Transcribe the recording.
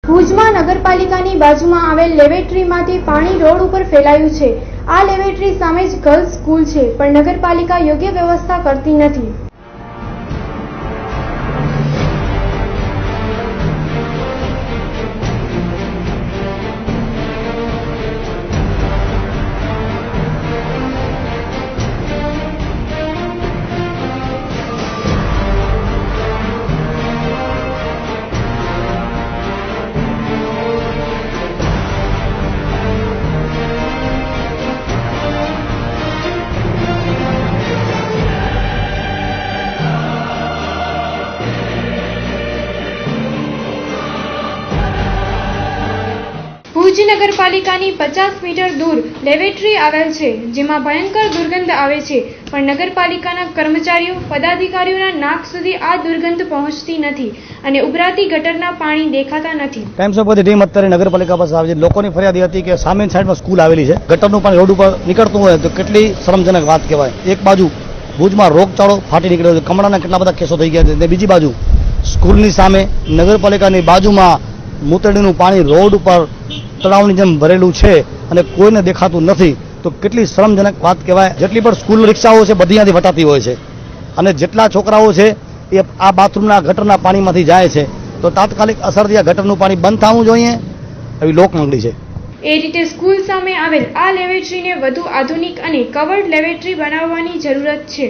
ભુજમાં નગરપાલિકાની બાજુમાં આવેલ લેબોરેટરીમાંથી પાણી રોડ ઉપર ફેલાયું છે। આ લેબોરેટરી સામે જ ગર્લ્સ સ્કૂલ છે, પણ નગરપાલિકા યોગ્ય વ્યવસ્થા કરતી નથી। ભુજ નગરપાલિકાની 50 મીટર દૂર લેબોરેટરી આવેલ છે, જેમાં ભયંકર દુર્ગંધ આવે છે, પણ નગરપાલિકાના કર્મચારીઓ પદાધિકારીઓના નાક સુધી આ દુર્ગંધ પહોંચતી નથી અને ઉભરાતી ગટરના પાણી દેખાતા નથી। ટાઈમ્સ ઓફ ટીમ અત્યારે નગરપાલિકા પાસે આવે છે। લોકોની ફરિયાદ હતી કે સામેની સાઈડમાં સ્કૂલ આવેલી છે, ગટરનું પાણી રોડ ઉપર નીકળતું હોય તો કેટલી શરમજનક વાત કહેવાય। એક બાજુ ભુજમાં રોગચાળો ફાટી નીકળ્યો છે, કમળાના કેટલા બધા કેસો થઈ ગયા છે, અને બીજી બાજુ સ્કૂલની સામે નગરપાલિકાની બાજુમાં મૂતળીનું પાણી રોડ ઉપર તળાવની જેમ ભરેલું છે અને કોઈને દેખાતું નથી, તો કેટલી શરમજનક વાત કહેવાય। જેટલી પણ સ્કૂલ રિક્ષાઓ છે બધી ત્યાંથી વટાતી હોય છે અને જેટલા છોકરાઓ છે એ આ બાથરૂમના ગટરના પાણીમાંથી જાય છે, તો તાત્કાલિક અસરથી આ ગટરનું પાણી બંધ થવું જોઈએ એવી લોક માંગણી છે। એ રીતે સ્કૂલ સામે આવેલ આ લેબોરેટરીને વધુ આધુનિક અને કવર્ડ લેબોરેટરી બનાવવાની જરૂરત છે।